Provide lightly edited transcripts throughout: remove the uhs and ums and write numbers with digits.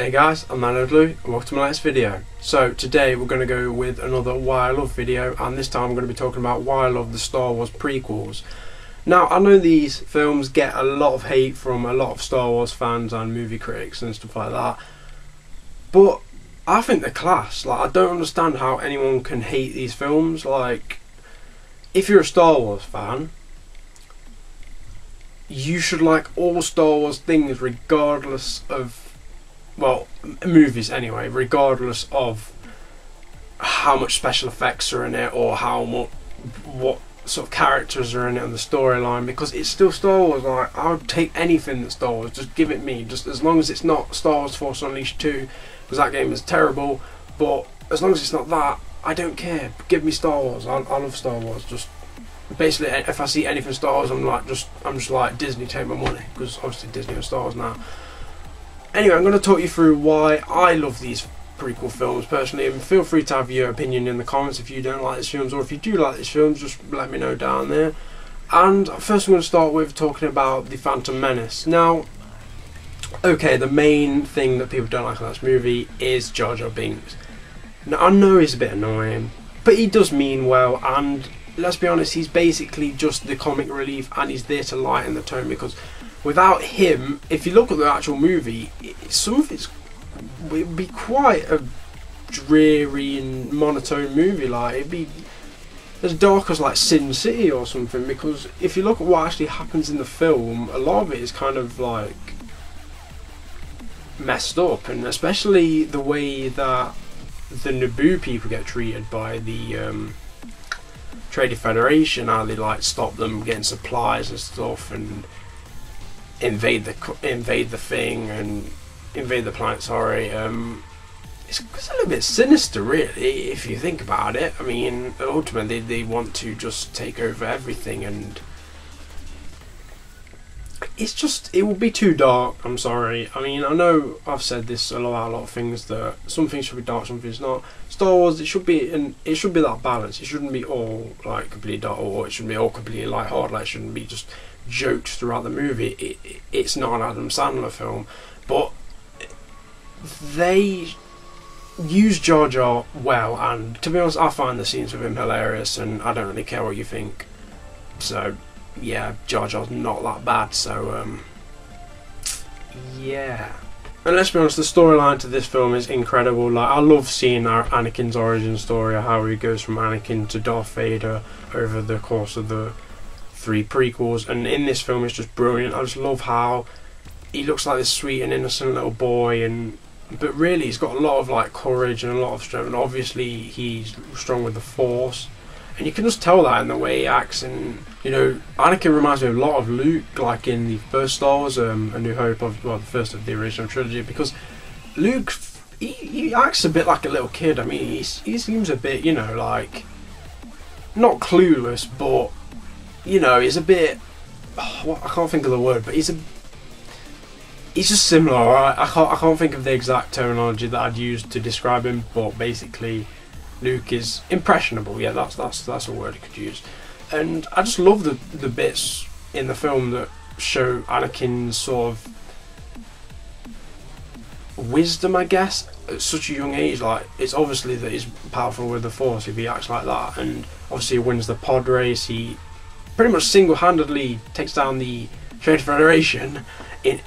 Hey guys, I'm Blue and welcome to my latest video. So today we're going to go with another Why I Love video, and this time I'm going to be talking about why I love the Star Wars prequels. Now I know these films get a lot of hate from a lot of Star Wars fans and movie critics and stuff like that, but I think they're class. Like, I don't understand how anyone can hate these films. Like, if you're a Star Wars fan, you should like all Star Wars things regardless of, well, movies anyway, regardless of how much special effects are in it or what sort of characters are in it and the storyline, because it's still Star Wars. Like, I would take anything that's Star Wars, just give it me, just as long as it's not Star Wars Force Unleashed 2, because that game is terrible, but as long as it's not that, I don't care. Give me Star Wars. I love Star Wars. Just basically, if I see anything Star Wars, I'm just like, Disney, take my money, because obviously Disney and Star Wars now. Anyway, I'm going to talk you through why I love these prequel films personally, and feel free to have your opinion in the comments if you don't like these films, or if you do like these films, just let me know down there. And first I'm going to start with talking about The Phantom Menace. Now, okay, the main thing that people don't like in this movie is Jar Jar Binks. Now, I know he's a bit annoying, but he does mean well, and let's be honest, he's basically just the comic relief, and he's there to lighten the tone, because without him, if you look at the actual movie, some of it would be quite a dreary and monotone movie. Like, it'd be as dark as like Sin City or something, because if you look at what actually happens in the film, a lot of it is kind of like messed up, and especially the way that the Naboo people get treated by the Trade Federation, how they like stop them getting supplies and stuff, and invade the planet. Sorry, it's a little bit sinister, really, if you think about it. I mean, ultimately they want to just take over everything, and it will be too dark. I'm sorry. I mean, I know I've said this a lot of things, that some things should be dark, some things not. Star Wars, it should be that balance. It shouldn't be all like completely dark, or it shouldn't be all completely light-hearted. Like, it shouldn't be just jokes throughout the movie. It's not an Adam Sandler film, but they use Jar Jar well, and to be honest, I find the scenes with him hilarious, and I don't really care what you think. So yeah, Jar Jar's not that bad. So yeah. And let's be honest, the storyline to this film is incredible. Like, I love seeing Anakin's origin story, how he goes from Anakin to Darth Vader over the course of the 3 prequels, and in this film it's just brilliant. I just love how he looks like this sweet and innocent little boy, but really he's got a lot of like courage and a lot of strength, and obviously he's strong with the Force, and you can just tell that in the way he acts. And you know, Anakin reminds me a lot of Luke, like in the first Star Wars, A New Hope, the first of the original trilogy, because Luke, he acts a bit like a little kid. I mean, he seems a bit, you know, like, not clueless, but you know, he's a bit, I can't think of the word, but he's just similar. Alright, I can't think of the exact terminology that I'd use to describe him, but basically Luke is impressionable. Yeah, that's a word I could use. And I just love the bits in the film that show Anakin's sort of wisdom, I guess, at such a young age. Like, it's obviously that he's powerful with the Force if he acts like that, and obviously he wins the pod race. He pretty much single-handedly takes down the Trade Federation in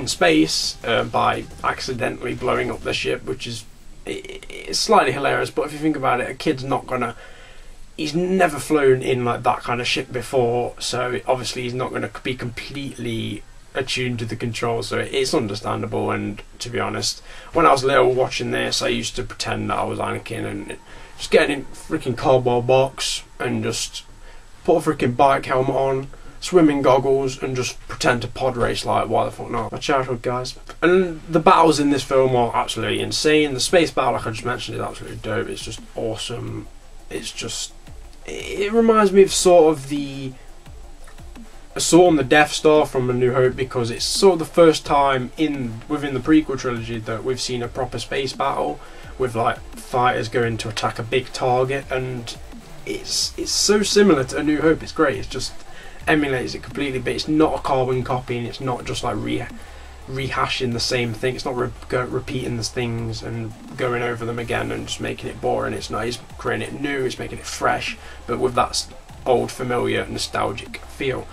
space by accidentally blowing up the ship, which is it's slightly hilarious. But if you think about it, a kid's not gonna. He's never flown in like that kind of ship before, so obviously he's not going to be completely attuned to the controls. So it's understandable. And to be honest, when I was little watching this, I used to pretend that I was Anakin and just get in a freaking cardboard box and just put a freaking bike helmet on, swimming goggles, and just pretend to pod race. Like, why the fuck not? My childhood, guys. And the battles in this film are absolutely insane. The space battle, like I just mentioned, is absolutely dope. It's just awesome. It reminds me of sort of the assault on the Death Star from A New Hope, because it's sort of the first time within the prequel trilogy that we've seen a proper space battle with like fighters going to attack a big target, and it's so similar to A New Hope. It's great. It's just emulates it completely, but it's not a carbon copy, and it's not just like rehashing the same thing. It's not repeating the things and going over them again and just making it boring. It's not. He's creating it new. It's making it fresh, but with that old, familiar, nostalgic feel.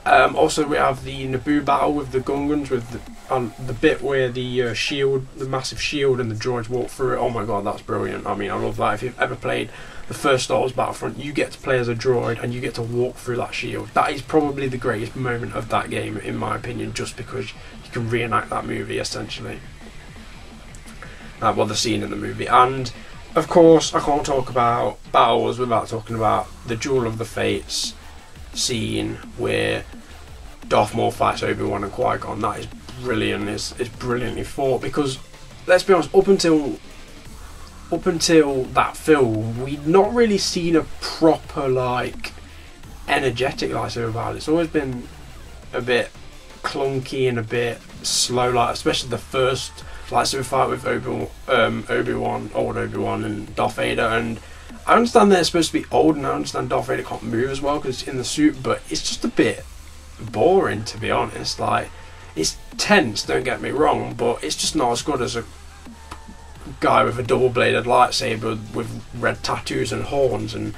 Also, we have the Naboo battle with the Gungans, with the bit where the shield, the massive shield, and the droids walk through it. Oh my god, that's brilliant. I mean, I love that. If you've ever played the first Star Wars Battlefront, you get to play as a droid and you get to walk through that shield. That is probably the greatest moment of that game, in my opinion, just because you can reenact that movie, essentially. Well, the scene in the movie. And, of course, I can't talk about Battle Wars without talking about the Duel of the Fates scene where Darth Maul fights Obi-Wan and Qui-Gon. That is brilliant. It's brilliantly fought, because, let's be honest, up until that film, we'd not really seen a proper, like, energetic lightsaber battle. It's always been a bit clunky and a bit slow, like, especially the first lightsaber fight with old Obi-Wan and Darth Vader. And I understand they're supposed to be old, and I understand Darth Vader can't move as well because it's in the suit, but it's just a bit boring, to be honest. Like, it's tense, don't get me wrong, but it's just not as good as a guy with a double-bladed lightsaber with red tattoos and horns and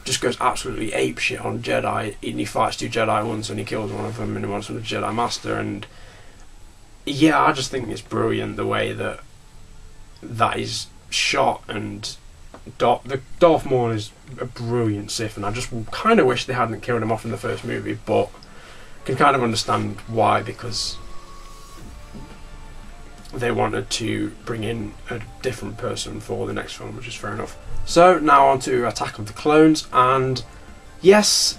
just goes absolutely apeshit on Jedi. And he fights 2 Jedi once and he kills one of them and he wants him to Jedi Master. And yeah, I just think it's brilliant the way that is shot. And Darth Maul is a brilliant Sith, and I just kind of wish they hadn't killed him off in the first movie, but can kind of understand why, because they wanted to bring in a different person for the next film, which is fair enough. So now on to Attack of the Clones, and yes,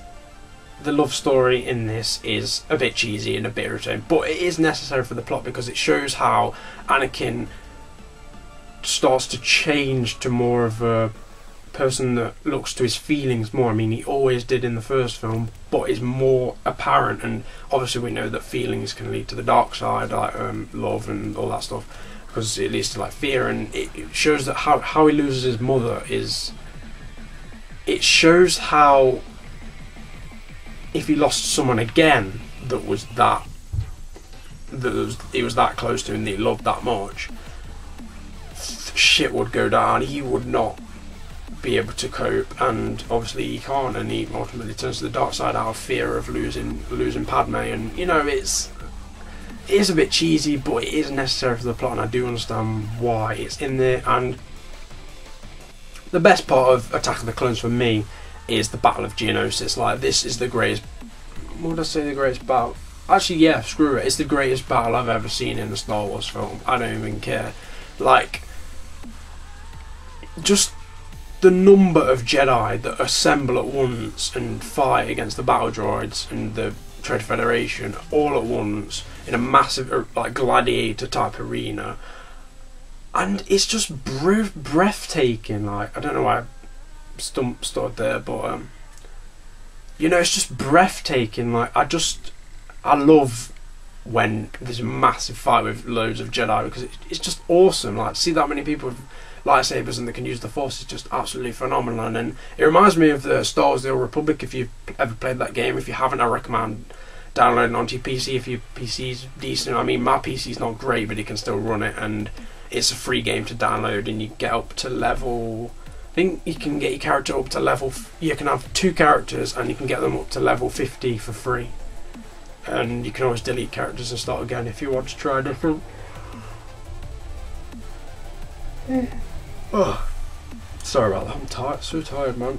the love story in this is a bit cheesy and a bit irritating, but it is necessary for the plot because it shows how Anakin starts to change to more of a person that looks to his feelings more. I mean, he always did in the first film, but is more apparent, and obviously we know that feelings can lead to the dark side, like love and all that stuff, because it leads to like fear. And it shows that how he loses his mother is, it shows how if he lost someone again that he was that close to and that he loved that much, shit would go down. He would not be able to cope, and obviously he can't, and he ultimately turns to the dark side out of fear of losing Padme. And you know, it is a bit cheesy, but it is necessary for the plot, and I do understand why it's in there. And the best part of Attack of the Clones for me is the Battle of Geonosis. Like, this is the greatest, what would I say, the greatest battle? Actually, yeah, screw it, it's the greatest battle I've ever seen in a Star Wars film. I don't even care. Like, just the number of Jedi that assemble at once and fight against the battle droids and the Trade Federation all at once in a massive, like, gladiator type arena, and it's just breathtaking. Like, I don't know why I stuttered there, but you know, it's just breathtaking. Like, I love when there's a massive fight with loads of Jedi, because it's just awesome. Like, to see that many people with lightsabers and they can use the Force is just absolutely phenomenal. And it reminds me of the Star Wars: The Old Republic. If you've ever played that game, if you haven't, I recommend downloading onto your PC if your PC's decent. I mean, my PC's not great, but it can still run it, and it's a free game to download, and you get up to level, I think you can get your character up to level, you can have 2 characters and you can get them up to level 50 for free, and you can always delete characters and start again if you want to try different. Oh, sorry about that, I'm tired, so tired, man.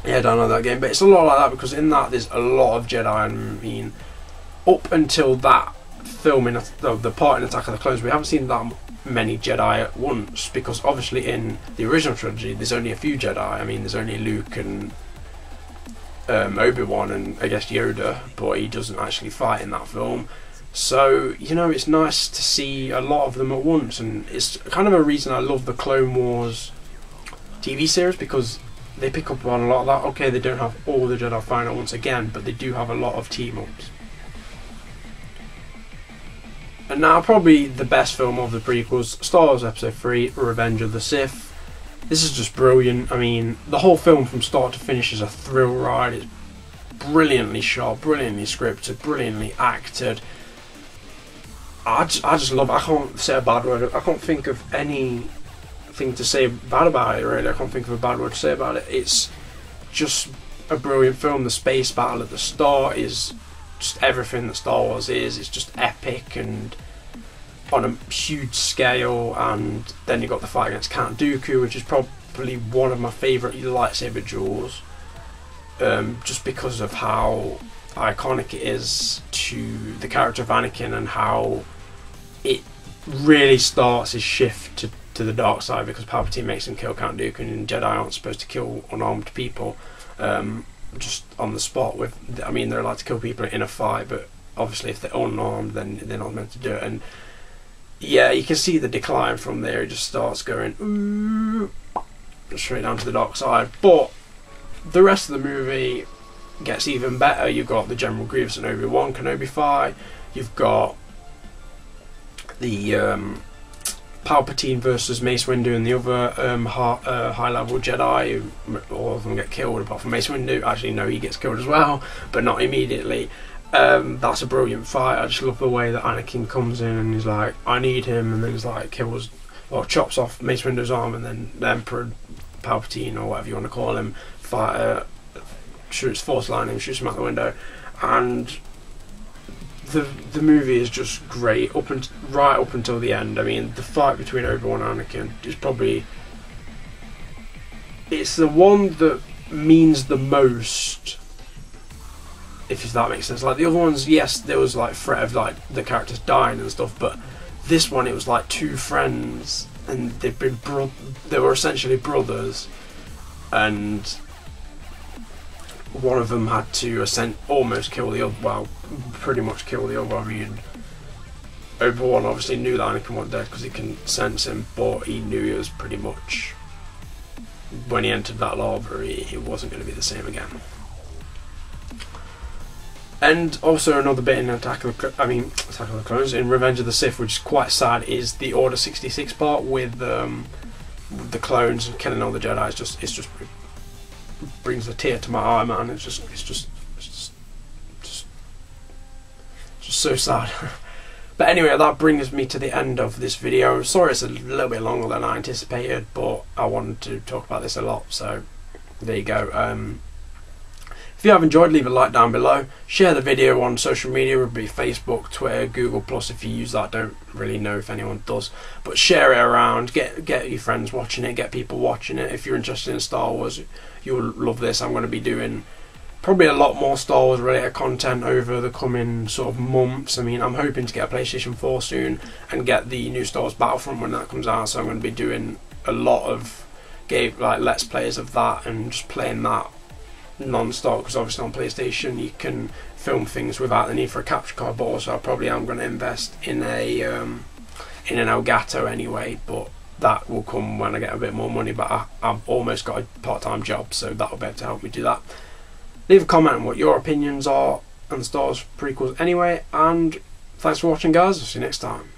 Yeah, I don't know that game, but it's a lot like that, because in that there's a lot of Jedi. I mean, up until that film, in the part in Attack of the Clones, we haven't seen that many Jedi at once, because obviously in the original trilogy there's only a few Jedi. I mean, there's only Luke and Obi-Wan and I guess Yoda, but he doesn't actually fight in that film. So, you know, it's nice to see a lot of them at once, and it's kind of a reason I love the Clone Wars TV series, because they pick up on a lot of that. Okay, they don't have all the Jedi fighting at once again, but they do have a lot of team-ups. And now, probably the best film of the prequels, Star Wars Episode 3, Revenge of the Sith. This is just brilliant. I mean, the whole film from start to finish is a thrill ride. It's brilliantly shot, brilliantly scripted, brilliantly acted. I just love it. I can't say a bad word. I can't think of anything to say bad about it, really. I can't think of a bad word to say about it. It's just a brilliant film. The space battle at the start is just everything that Star Wars is. It's just epic and on a huge scale, and then you got the fight against Count Dooku, which is probably one of my favourite lightsaber duels, just because of how iconic it is to the character of Anakin and how it really starts his shift to the dark side, because Palpatine makes him kill Count Dooku, and Jedi aren't supposed to kill unarmed people just on the spot. I mean, they're allowed to kill people in a fight, but obviously if they're unarmed, then they're not meant to do it. And yeah, you can see the decline from there. It just starts going ooh, straight down to the dark side. But the rest of the movie gets even better. You've got the General Grievous and Obi-Wan Kenobi fight. You've got the Palpatine versus Mace Windu and the other high-level Jedi. All of them get killed apart from Mace Windu. Actually, no, he gets killed as well, but not immediately. That's a brilliant fight. I just love the way that Anakin comes in and he's like, I need him, and then he's like kills or chops off Mace Windu's arm, and then the Emperor Palpatine, or whatever you want to call him, shoots Force Lightning, shoots him out the window. And the movie is just great right up until the end. I mean, the fight between Obi-Wan and Anakin is probably, it's the one that means the most, if that makes sense. Like the other ones, yes, there was like threat of like the characters dying and stuff, but this one, it was like two friends, and they were essentially brothers, and one of them had to almost kill the other, well, pretty much kill the other. I mean, Obi-Wan obviously knew that Anakin wasn't dead because he can sense him, but he knew he was pretty much, when he entered that lava, he wasn't going to be the same again. And also another bit in Attack of the Clones, in Revenge of the Sith, which is quite sad, is the Order 66 part with the clones and killing all the Jedi. It's just brings a tear to my eye, man. It's just so sad. But anyway, that brings me to the end of this video. Sorry it's a little bit longer than I anticipated, but I wanted to talk about this a lot, so there you go. If you have enjoyed, leave a like down below. Share the video on social media, would be Facebook, Twitter, Google Plus if you use that. Don't really know if anyone does, but share it around. Get your friends watching it. Get people watching it. If you're interested in Star Wars, you'll love this. I'm going to be doing probably a lot more Star Wars related content over the coming sort of months. I mean, I'm hoping to get a PlayStation 4 soon and get the new Star Wars Battlefront when that comes out. So I'm going to be doing a lot of Let's Plays of that and just playing that non-stop, because obviously on PlayStation you can film things without the need for a capture card, but also I probably am going to invest in an Elgato anyway, but that will come when I get a bit more money. But I've almost got a part-time job, so that'll be able to help me do that. Leave a comment on what your opinions are on the Star Wars prequels anyway, and thanks for watching, guys. I'll see you next time.